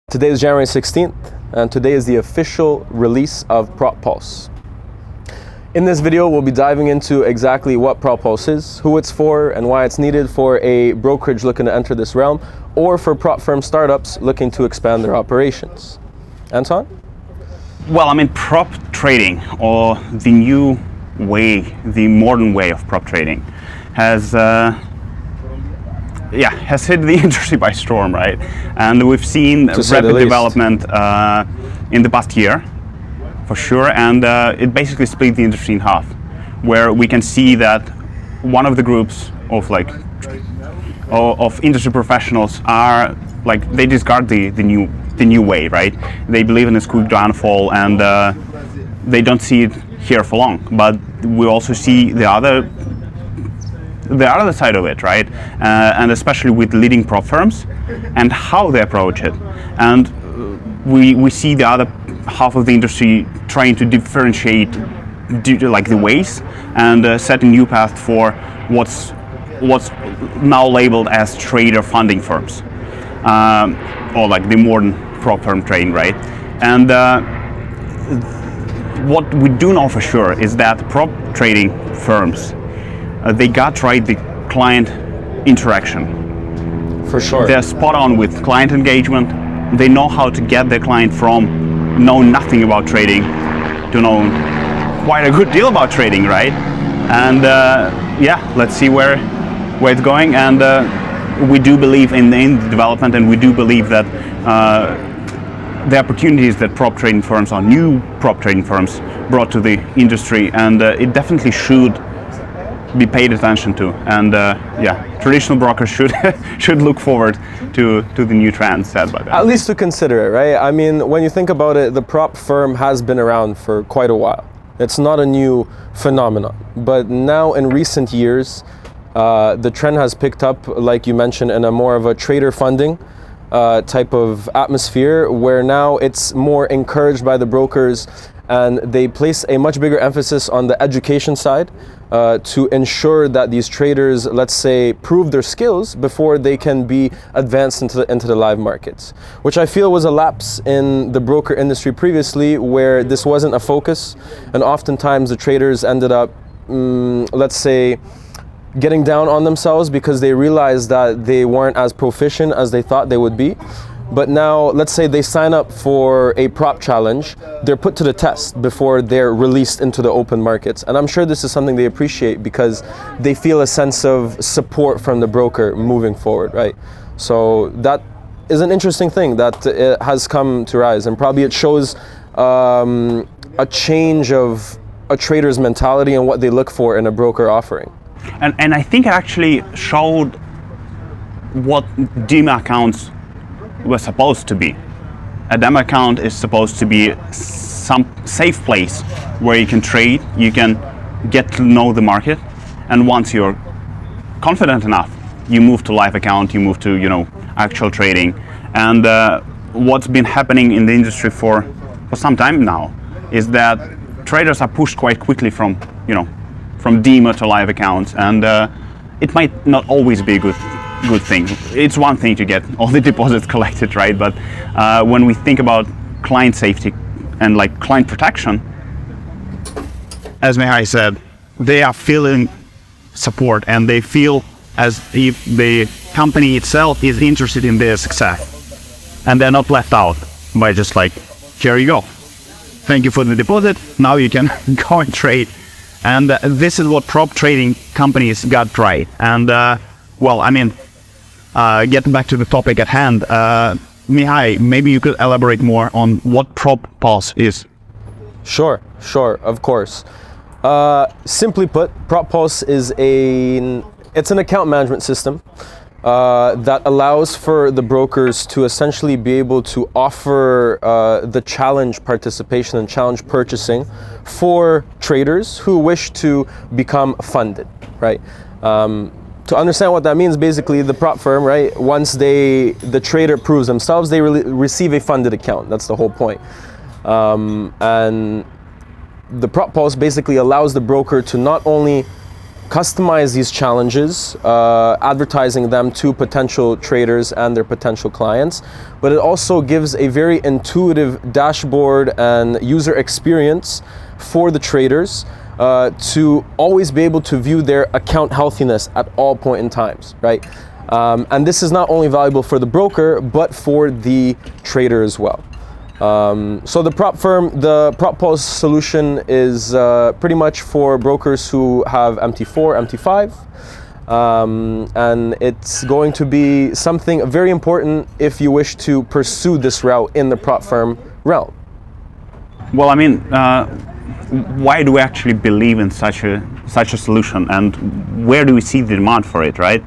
Today is January 16th, and today is the official release of PropPulse. In this video, we'll be diving into exactly what PropPulse is, who it's for, and why it's needed for a brokerage looking to enter this realm, or for prop firm startups looking to expand their operations. Anton? Well, prop trading, or the new way, the modern way of prop trading, has hit the industry by storm, right? And we've seen rapid development in the past year, for sure, and it basically split the industry in half, where we can see that one of the groups of industry professionals are they discard the new way, right? They believe in this quick downfall, and they don't see it here for long. But we also see the other side of it, right? And especially with leading prop firms and how they approach it. And we see the other half of the industry trying to differentiate the ways and set a new path for what's now labeled as trader funding firms, or the modern prop firm trading, right? And what we do know for sure is that prop trading firms, they got right the client interaction. For sure. They're spot on with client engagement. They know how to get their client from know nothing about trading to know quite a good deal about trading, right? And let's see where it's going. And we do believe in the development, and we do believe that the opportunities that prop trading firms or new prop trading firms brought to the industry, and it definitely should be paid attention to, and traditional brokers should look forward to the new trends set by them. At least to consider it, right? When you think about it, the prop firm has been around for quite a while. It's not a new phenomenon, but now in recent years, the trend has picked up, like you mentioned, in a more of a trader funding type of atmosphere, where now it's more encouraged by the brokers, and they place a much bigger emphasis on the education side to ensure that these traders, let's say, prove their skills before they can be advanced into the live markets, which I feel was a lapse in the broker industry previously, where this wasn't a focus, and oftentimes the traders ended up, let's say, getting down on themselves because they realized that they weren't as proficient as they thought they would be. But now, let's say they sign up for a prop challenge, they're put to the test before they're released into the open markets. And I'm sure this is something they appreciate because they feel a sense of support from the broker moving forward, right? So that is an interesting thing that it has come to rise, and probably it shows a change of a trader's mentality and what they look for in a broker offering. And I think it actually showed what demo accounts were supposed to be. A demo account is supposed to be some safe place where you can trade, you can get to know the market, and once you're confident enough, you move to live account, you move to actual trading. And what's been happening in the industry for some time now is that traders are pushed quite quickly from demo to live accounts, and it might not always be a good thing. It's one thing to get all the deposits collected, right? But when we think about client safety and client protection, as Mihai said, they are feeling support, and they feel as if the company itself is interested in their success, and they're not left out by just here you go, thank you for the deposit, now you can go and trade. And this is what prop trading companies got right. And getting back to the topic at hand, Mihai, maybe you could elaborate more on what PropPulse is. Sure, of course. Simply put, PropPulse is it's an account management system that allows for the brokers to essentially be able to offer the challenge participation and challenge purchasing for traders who wish to become funded, right? To understand what that means, basically the prop firm, right, once the trader proves themselves, they receive a funded account. That's the whole point. And the PropPulse basically allows the broker to not only customize these challenges, advertising them to potential traders and their potential clients, but it also gives a very intuitive dashboard and user experience for the traders to always be able to view their account healthiness at all point in times, right? And this is not only valuable for the broker, but for the trader as well. So the prop firm, the Brokeree solution is pretty much for brokers who have MT4, MT5, and it's going to be something very important if you wish to pursue this route in the prop firm realm. Well, I mean, why do we actually believe in such a solution, and where do we see the demand for it, right?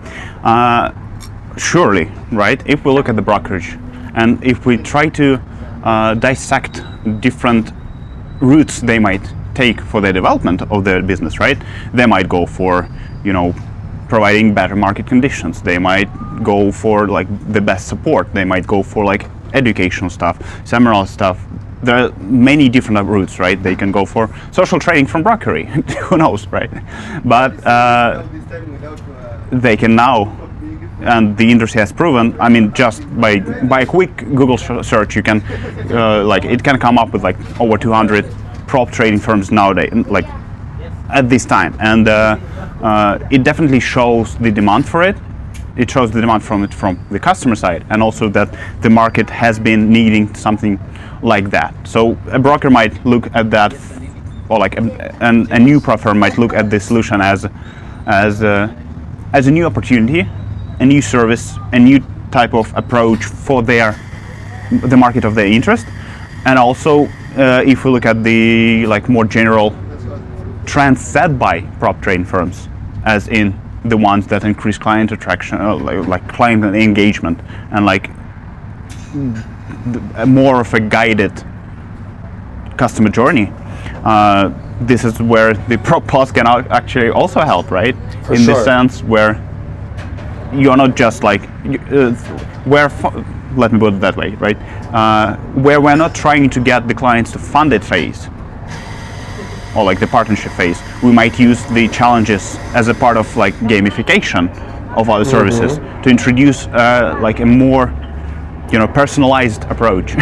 Surely, right, if we look at the brokerage and if we try to dissect different routes they might take for the development of their business, right? They might go for, providing better market conditions. They might go for like the best support. They might go for like educational stuff, seminar stuff. There are many different routes, right? They can go for social trading from Brokeree. Who knows, right? But they can now, and the industry has proven, I mean, just by a quick Google search, you can, it can come up with like over 200 prop trading firms nowadays, like at this time. And it definitely shows the demand for it. It shows the demand from the customer side, and also that the market has been needing something like that. So a broker might look at that, or like a new prop firm might look at this solution as a new opportunity, a new service, a new type of approach for the market of their interest. And also, if we look at the more general trends set by prop trading firms, as in the ones that increase client attraction, like client engagement, and more of a guided customer journey. This is where the prop pause can actually also help, right? For in sure. the sense where you're not just let me put it that way, right? Where we're not trying to get the clients to funded phase, or like the partnership phase. We might use the challenges as a part of gamification of our services to introduce a more personalized approach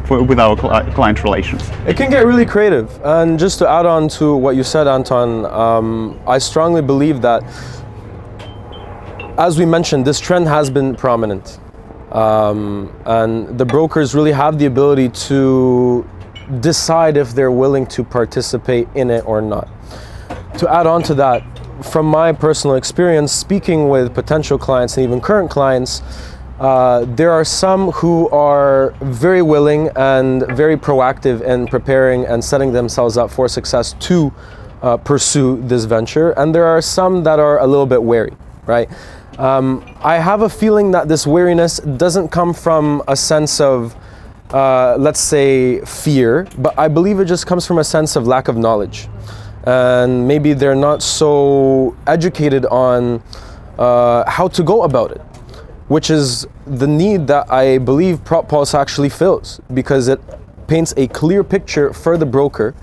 with our client relations. It can get really creative. And just to add on to what you said, Anton, I strongly believe that, as we mentioned, this trend has been prominent. And the brokers really have the ability to decide if they're willing to participate in it or not. To add on to that, from my personal experience, speaking with potential clients and even current clients, there are some who are very willing and very proactive in preparing and setting themselves up for success to pursue this venture, and there are some that are a little bit wary, right? I have a feeling that this wariness doesn't come from a sense of, let's say, fear, but I believe it just comes from a sense of lack of knowledge. And maybe they're not so educated on how to go about it, which is the need that I believe PropPulse actually fills, because it paints a clear picture for the broker,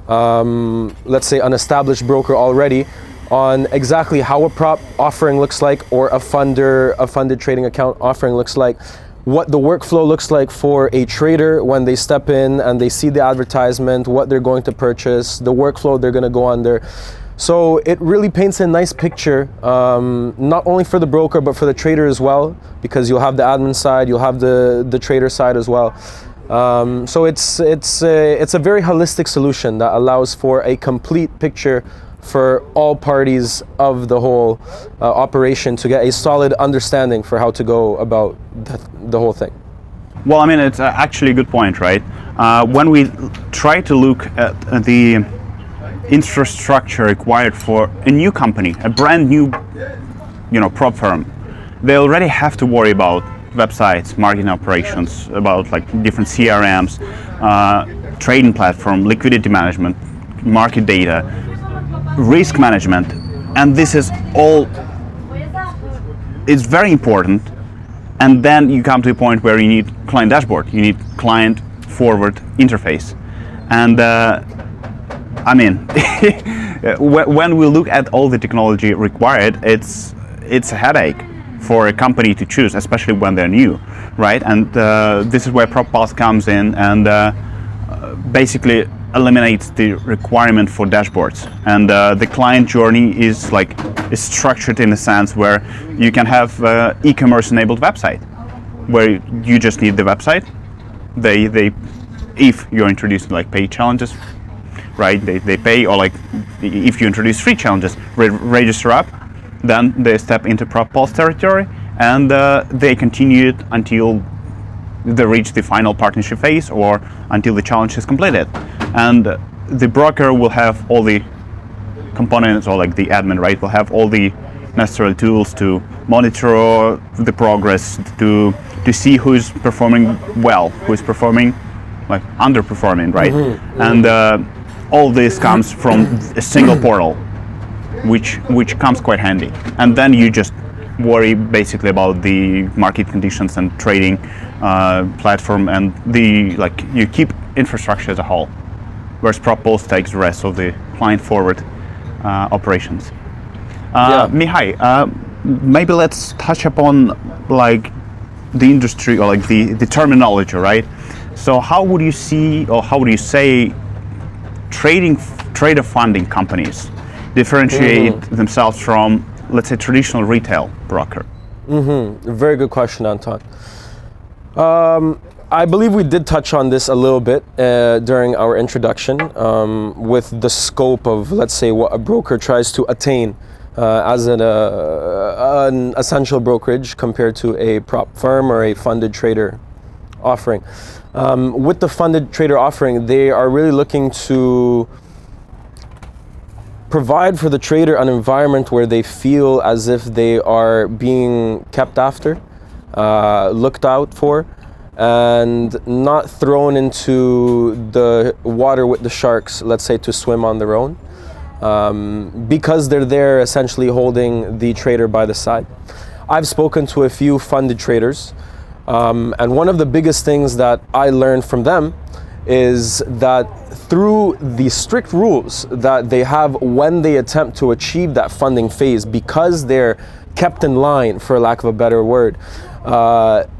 let's say an established broker already, on exactly how a prop offering looks like, or a funded trading account offering looks like, what the workflow looks like for a trader when they step in and they see the advertisement, what they're going to purchase, the workflow they're going to go under. So it really paints a nice picture, not only for the broker, but for the trader as well, because you'll have the admin side, you'll have the trader side as well. So it's a very holistic solution that allows for a complete picture for all parties of the whole operation to get a solid understanding for how to go about the whole thing. Well, I mean, it's actually a good point, right? When we try to look at the infrastructure required for a new company, a brand new, prop firm, they already have to worry about websites, marketing operations, about different CRMs, trading platform, liquidity management, market data, risk management, and this is all, it's very important. And then you come to a point where you need client dashboard, you need client forward interface. And I mean, when we look at all the technology required, it's a headache for a company to choose, especially when they're new, right? And this is where PropPulse comes in and basically eliminates the requirement for dashboards. And the client journey is structured in a sense where you can have e-commerce enabled website, where you just need the website. They if you're introducing like paid challenges, right? They pay, or like if you introduce free challenges, register up, then they step into PropPulse territory, and they continue it until they reach the final partnership phase or until the challenge is completed. And the broker will have all the components, or like the admin, right, will have all the necessary tools to monitor the progress, to see who's performing well, who's performing like underperforming, right? And all this comes from a single portal, which comes quite handy. And then you just worry basically about the market conditions and trading platform, and you keep infrastructure as a whole, whereas PropPulse takes the rest of the client forward operations. Mihai, maybe let's touch upon like the industry, or like the terminology, right? So how would you see, or how would you say trader funding companies differentiate themselves from, let's say, traditional retail broker? Very good question, Anton. I believe we did touch on this a little bit during our introduction with the scope of, let's say, what a broker tries to attain as an essential brokerage compared to a prop firm or a funded trader offering. With the funded trader offering, they are really looking to provide for the trader an environment where they feel as if they are being kept after, looked out for, and not thrown into the water with the sharks, let's say, to swim on their own, because they're there essentially holding the trader by the side. I've spoken to a few funded traders, and one of the biggest things that I learned from them is that through the strict rules that they have when they attempt to achieve that funding phase, because they're kept in line, for lack of a better word,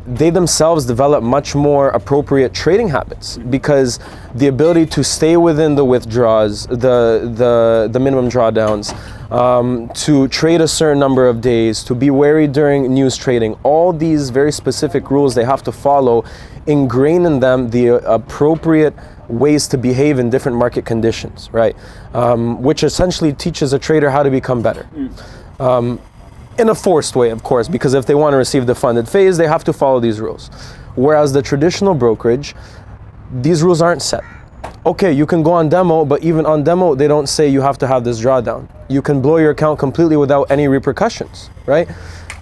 they themselves develop much more appropriate trading habits, because the ability to stay within the withdrawals, the minimum drawdowns, to trade a certain number of days, to be wary during news trading, all these very specific rules they have to follow ingrain in them the appropriate ways to behave in different market conditions, right? Which essentially teaches a trader how to become better. In a forced way, of course, because if they want to receive the funded phase, they have to follow these rules. Whereas the traditional brokerage, these rules aren't set. Okay, you can go on demo, but even on demo, they don't say you have to have this drawdown. You can blow your account completely without any repercussions, right?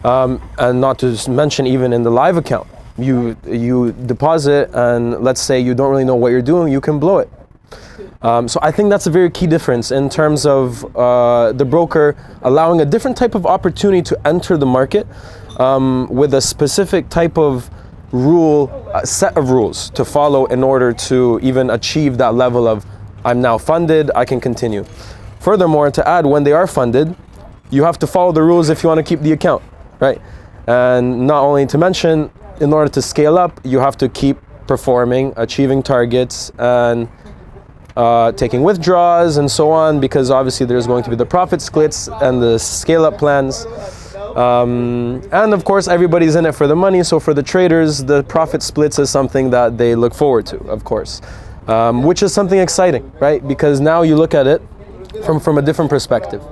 And not to mention even in the live account, you deposit, and let's say you don't really know what you're doing, you can blow it. So I think that's a very key difference in terms of the broker allowing a different type of opportunity to enter the market with a specific type of set of rules to follow in order to even achieve that level of, I'm now funded, I can continue. Furthermore, to add, when they are funded, you have to follow the rules if you want to keep the account, right? And not only to mention, in order to scale up, you have to keep performing, achieving targets, and taking withdrawals and so on, because obviously there's going to be the profit splits and the scale-up plans. And of course, everybody's in it for the money, so for the traders, the profit splits is something that they look forward to, of course, which is something exciting, right? Because now you look at it from a different perspective.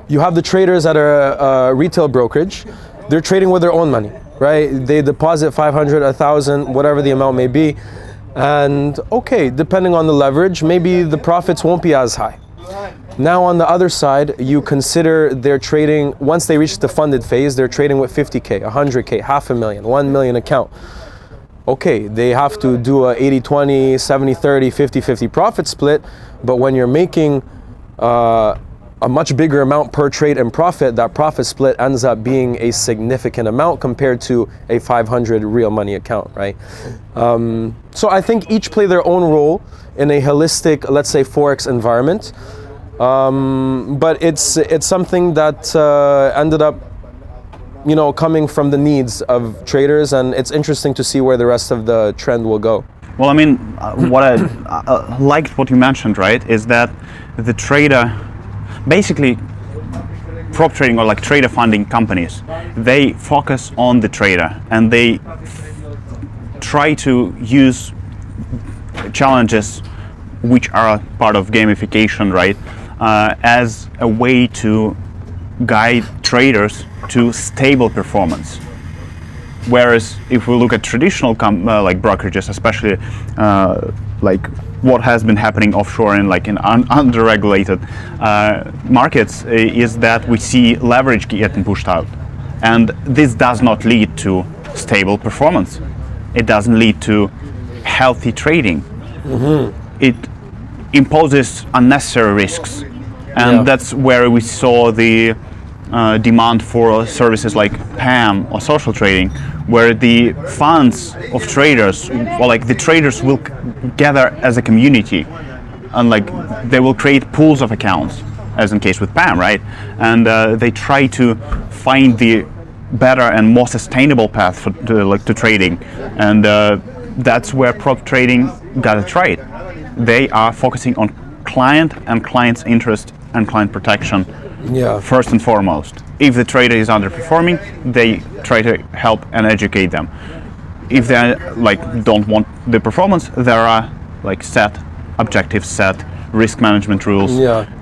You have the traders at a retail brokerage, they're trading with their own money, right? They deposit 500, 1,000, whatever the amount may be. And okay, depending on the leverage, maybe the profits won't be as high. Now on the other side, you consider they're trading, once they reach the funded phase, they're trading with 50K, 100K, $500,000, 1 million account. Okay, they have to do a 80-20, 70-30, 50-50 profit split, but when you're making a much bigger amount per trade in profit, that profit split ends up being a significant amount compared to a 500 real money account, right? So I think each play their own role in a holistic, let's say, Forex environment. But it's something that ended up, coming from the needs of traders, and it's interesting to see where the rest of the trend will go. Well, I mean, what I liked what you mentioned, right, is that the trader, basically, prop trading or like trader funding companies, they focus on the trader and they try to use challenges which are part of gamification, right, as a way to guide traders to stable performance. Whereas if we look at traditional like brokerages, especially like what has been happening offshore and like in under-regulated markets, is that we see leverage getting pushed out, and this does not lead to stable performance. It doesn't lead to healthy trading. Mm-hmm. It imposes unnecessary risks, and that's where we saw the demand for services like PAM or social trading, where the funds of traders, or like the traders will gather as a community, and like they will create pools of accounts, as in case with PAM, right? And they try to find the better and more sustainable path to trading, and that's where prop trading got it right. They are focusing on client and client's interest and client protection. First and foremost. If the trader is underperforming, they try to help and educate them. If they like don't want the performance, there are like set objectives, set risk management rules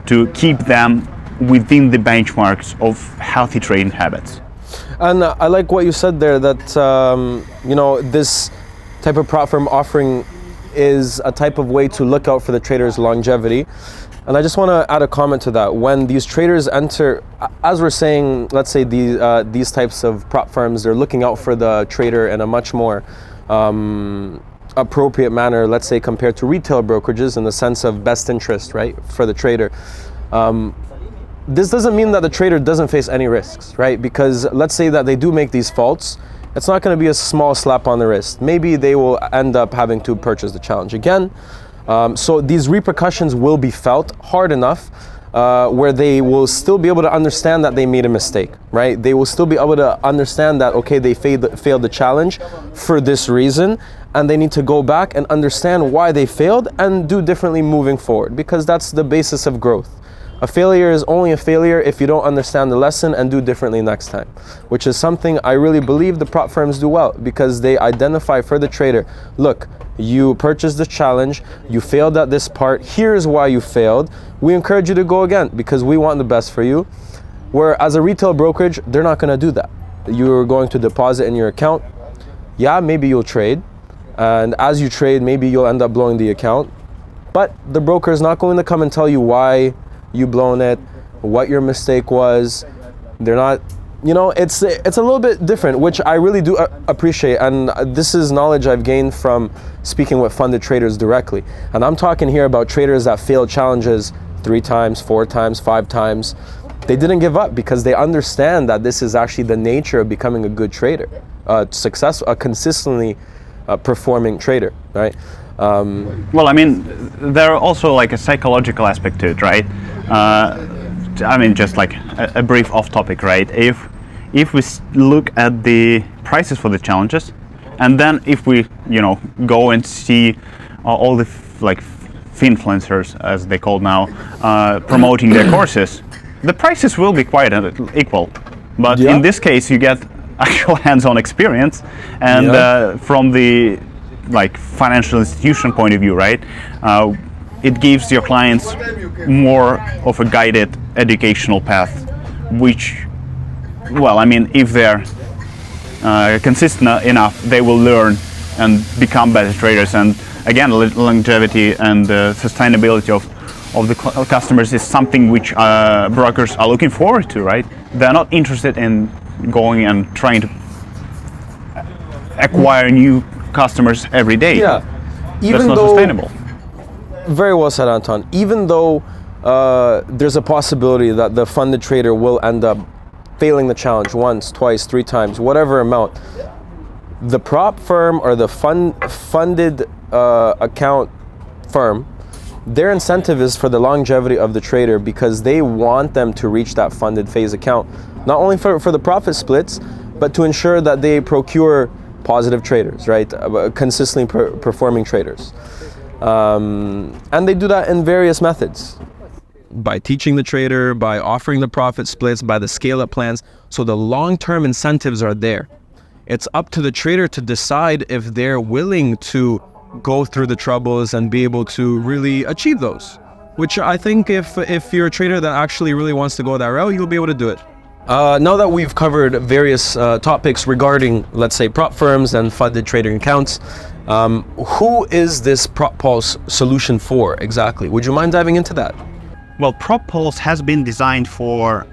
to keep them within the benchmarks of healthy trading habits. And I like what you said there, that this type of prop firm offering is a type of way to look out for the trader's longevity. And I just want to add a comment to that. When these traders enter, as we're saying, let's say these types of prop firms, they're looking out for the trader in a much more appropriate manner, let's say compared to retail brokerages in the sense of best interest, right, for the trader. This doesn't mean that the trader doesn't face any risks, right? Because let's say that they do make these faults, it's not going to be a small slap on the wrist. Maybe they will end up having to purchase the challenge again. So these repercussions will be felt hard enough where they will still be able to understand that they made a mistake, right? They will still be able to understand that, okay, they failed the challenge for this reason, and they need to go back and understand why they failed and do differently moving forward, because that's the basis of growth. A failure is only a failure if you don't understand the lesson and do differently next time, which is something I really believe the prop firms do well, because they identify for the trader, look, you purchased the challenge, you failed at this part, here's why you failed, we encourage you to go again because we want the best for you. Where as a retail brokerage, they're not going to do that. You're going to deposit in your account, maybe you'll trade, and as you trade, maybe you'll end up blowing the account, but the broker is not going to come and tell you why you blown it, what your mistake was. They're not, it's a little bit different, which I really do appreciate, and this is knowledge I've gained from speaking with funded traders directly. And I'm talking here about traders that failed challenges 3 times, 4 times, 5 times. They didn't give up because they understand that this is actually the nature of becoming a good trader, a consistently performing trader, right? Well, I mean, there are also like a psychological aspect to it, right? I mean, just like a brief off topic, right? If we look at the prices for the challenges, and then if we, go and see all the finfluencers, as they call now, promoting their courses, the prices will be quite equal. But in this case, you get actual hands-on experience, and from the financial institution point of view, right? It gives your clients more of a guided educational path, which, well, I mean, if they're consistent enough, they will learn and become better traders. And again, longevity and sustainability of the customers is something which brokers are looking forward to, right? They're not interested in going and trying to acquire new customers every day. Even that's not sustainable. Very well said, Anton. Even though there's a possibility that the funded trader will end up failing the challenge once, twice, 3 times, whatever amount, the prop firm or the funded account firm their incentive is for the longevity of the trader, because they want them to reach that funded phase account, not only for the profit splits, but to ensure that they procure positive traders, right? Consistently performing traders. And they do that in various methods. By teaching the trader, by offering the profit splits, by the scale-up plans. So the long-term incentives are there. It's up to the trader to decide if they're willing to go through the troubles and be able to really achieve those. Which I think if you're a trader that actually really wants to go that route, you'll be able to do it. Now that we've covered various topics regarding, let's say, prop firms and funded trading accounts, who is this Prop Pulse solution for exactly? Would you mind diving into that? Well, Prop Pulse has been designed for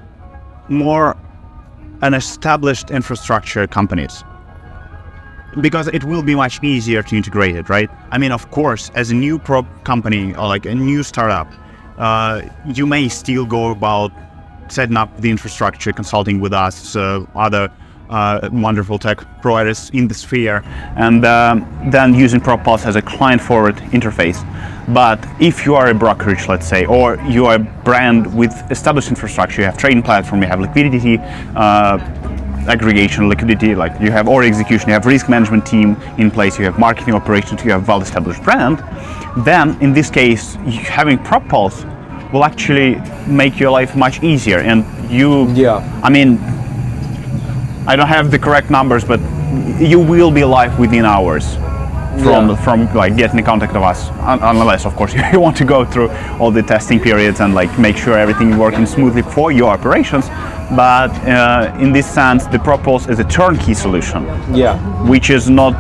more an established infrastructure companies, because it will be much easier to integrate it, right? I mean, of course, as a new prop company or like a new startup, you may still go about setting up the infrastructure, consulting with us, other wonderful tech providers in the sphere, and then using Prop Pulse as a client-forward interface. But if you are a brokerage, let's say, or you are a brand with established infrastructure, you have trading platform, you have liquidity, aggregation, liquidity, like you have order execution, you have risk management team in place, you have marketing operations, you have well-established brand, then in this case, having Prop Pulse will actually make your life much easier. And I mean, I don't have the correct numbers, but you will be live within hours from like getting in contact with us, unless of course you want to go through all the testing periods and like make sure everything is working smoothly for your operations. But in this sense, the Prop Pulse is a turnkey solution, which is not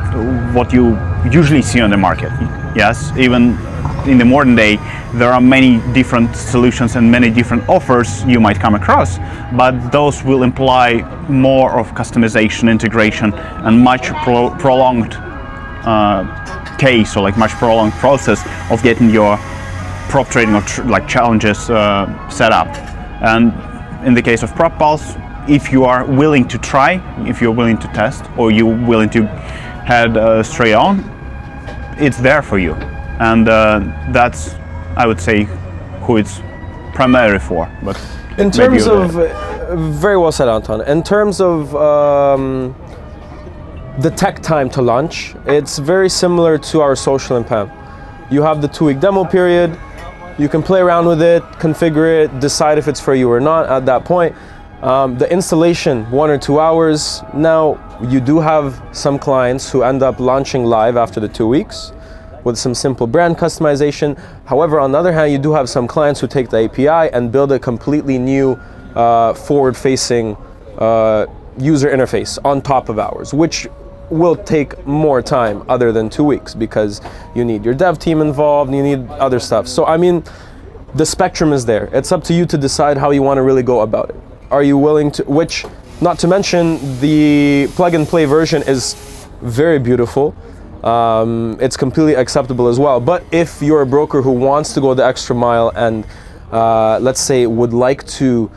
what you usually see on the market. Yes, even in the modern day, there are many different solutions and many different offers you might come across, but those will imply more of customization, integration, and much prolonged case, or like much prolonged process of getting your prop trading or like challenges set up. And in the case of Prop Pulse, if you are willing to try, if you're willing to test, or you're willing to head straight on, it's there for you. And that's, I would say, who it's primarily for. But in terms of, very well said, Anton. In terms of the tech time to launch, it's very similar to our social and PAM. You have the 2-week demo period. You can play around with it, configure it, decide if it's for you or not at that point. The installation, 1 or 2 hours. Now, you do have some clients who end up launching live after the 2 weeks with some simple brand customization. However, on the other hand, you do have some clients who take the API and build a completely new forward-facing user interface on top of ours, which will take more time other than 2 weeks, because you need your dev team involved, you need other stuff. So I mean, the spectrum is there. It's up to you to decide how you want to really go about it. Are you willing to, which, not to mention, the plug and play version is very beautiful. It's completely acceptable as well. But if you're a broker who wants to go the extra mile and let's say would like to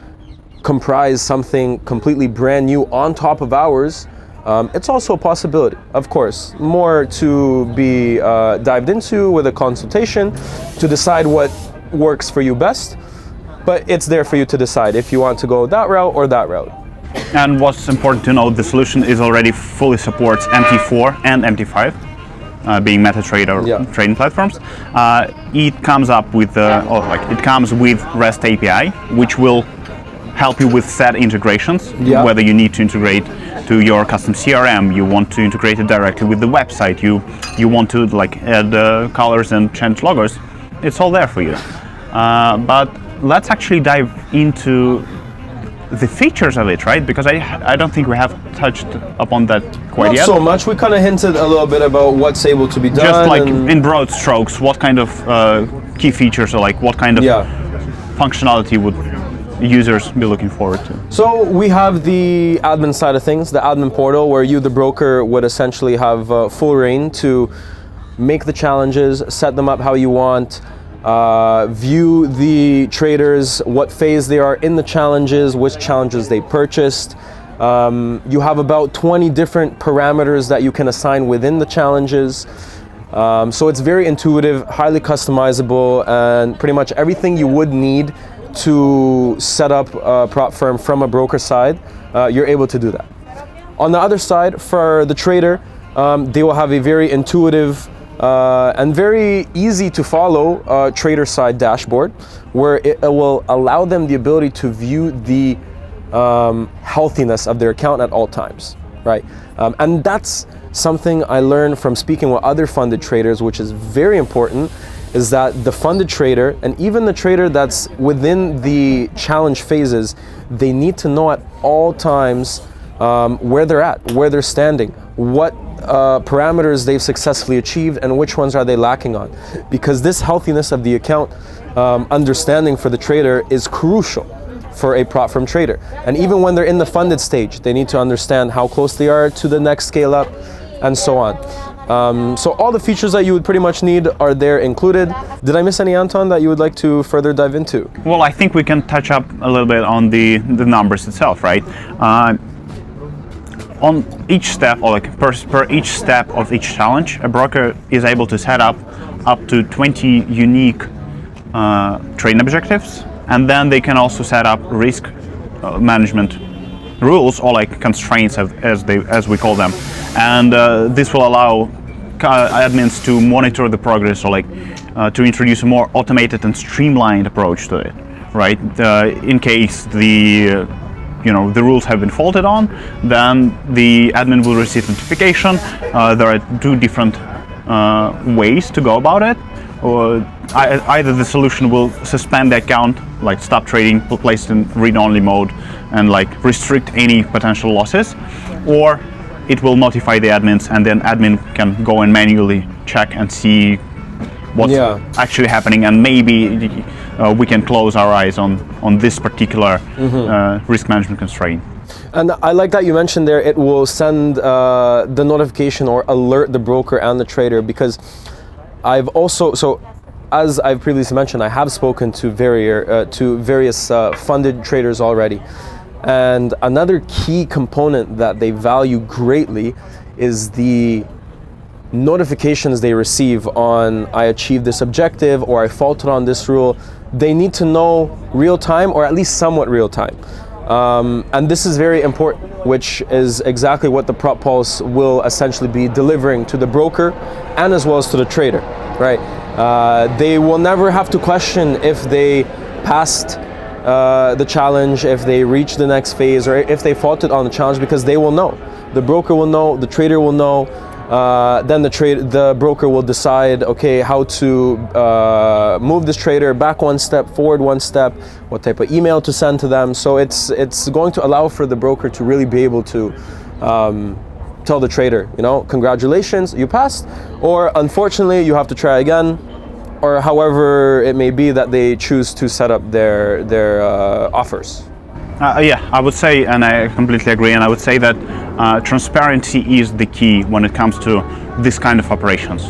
comprise something completely brand new on top of ours, it's also a possibility. Of course, more to be dived into with a consultation to decide what works for you best, but it's there for you to decide if you want to go that route or that route. And what's important to note, the solution is already fully supports MT4 and MT5, being MetaTrader trading platforms. It comes up with it comes with REST API, which will help you with set integrations, whether you need to integrate to your custom CRM, you want to integrate it directly with the website, you want to like add colors and change logos, it's all there for you. But let's actually dive into the features of it, right? Because I don't think we have touched upon that quite yet. Not so much. We kind of hinted a little bit about what's able to be done. Just like in broad strokes, what kind of key features, or like what kind of functionality would users be looking forward to? So we have the admin side of things, the admin portal, where you, the broker, would essentially have full reign to make the challenges, set them up how you want, view the traders, what phase they are in the challenges, which challenges they purchased. You have about 20 different parameters that you can assign within the challenges. So it's very intuitive, highly customizable, and pretty much everything you would need to set up a prop firm from a broker side, you're able to do that. On the other side, for the trader, they will have a very intuitive and very easy to follow trader side dashboard, where it will allow them the ability to view the healthiness of their account at all times, right? And that's something I learned from speaking with other funded traders, which is very important, is that the funded trader and even the trader that's within the challenge phases, they need to know at all times where they're at, where they're standing, what parameters they've successfully achieved, and which ones are they lacking on. Because this healthiness of the account understanding for the trader is crucial for a prop firm trader. And even when they're in the funded stage, they need to understand how close they are to the next scale up, and so on. So all the features that you would pretty much need are there included. Did I miss any, Anton, that you would like to further dive into? Well, I think we can touch up a little bit on the numbers itself, right? On each step, or like per each step of each challenge, a broker is able to set up to 20 unique trading objectives, and then they can also set up risk management rules, or like constraints as we call them, and this will allow admins to monitor the progress, or like to introduce a more automated and streamlined approach to it, right? In case the rules have been faulted on, then the admin will receive notification. There are two different ways to go about it. Or either the solution will suspend the account, like stop trading, place it in read-only mode, and like restrict any potential losses, or it will notify the admins, and then admin can go and manually check and see what's actually happening, and maybe we can close our eyes on this particular risk management constraint. And I like that you mentioned there, it will send the notification or alert the broker and the trader, because I've also, as I've previously mentioned, I have spoken to various funded traders already. And another key component that they value greatly is the notifications they receive on, I achieved this objective, or I faulted on this rule. They need to know real time, or at least somewhat real time. And this is very important, which is exactly what the Prop Pulse will essentially be delivering to the broker and as well as to the trader, right? They will never have to question if they passed the challenge, if they reach the next phase, or if they faulted on the challenge, because they will know. The broker will know, the trader will know, then the broker will decide, okay, how to move this trader back one step, forward one step, what type of email to send to them. So it's going to allow for the broker to really be able to tell the trader, congratulations, you passed, or unfortunately you have to try again, or however it may be that they choose to set up their offers. Yeah, I would say, and I completely agree, and I would say that transparency is the key when it comes to this kind of operations.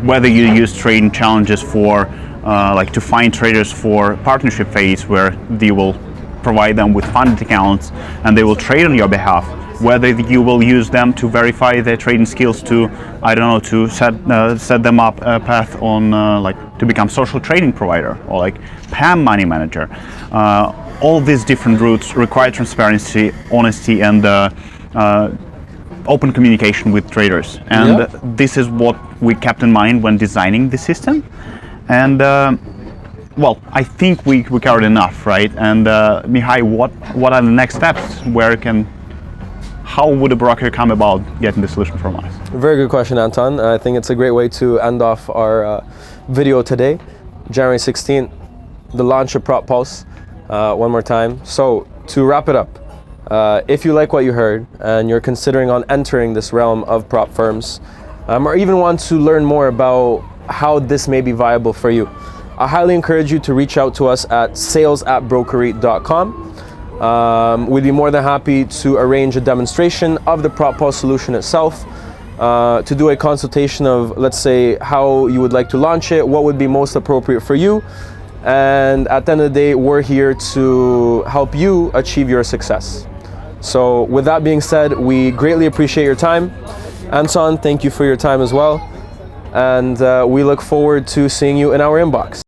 Whether you use trading challenges for, to find traders for partnership phase, where they will provide them with funded accounts and they will trade on your behalf, whether you will use them to verify their trading skills to, to set them up a path on, to become social trading provider, or like PAM money manager. All these different routes require transparency, honesty, and open communication with traders. And this is what we kept in mind when designing the system. And well, I think we covered enough, right? And Mihai, what are the next steps? How would a broker come about getting the solution from us? Very good question, Anton. I think it's a great way to end off our video today. January 16th, the launch of Prop Pulse. One more time. So to wrap it up, if you like what you heard and you're considering on entering this realm of prop firms, or even want to learn more about how this may be viable for you, I highly encourage you to reach out to us at sales@brokeree.com. We'd be more than happy to arrange a demonstration of the Prop Pulse solution itself, to do a consultation of, let's say, how you would like to launch it, what would be most appropriate for you. And at the end of the day, we're here to help you achieve your success. So with that being said, we greatly appreciate your time. Anton, thank you for your time as well. and we look forward to seeing you in our inbox.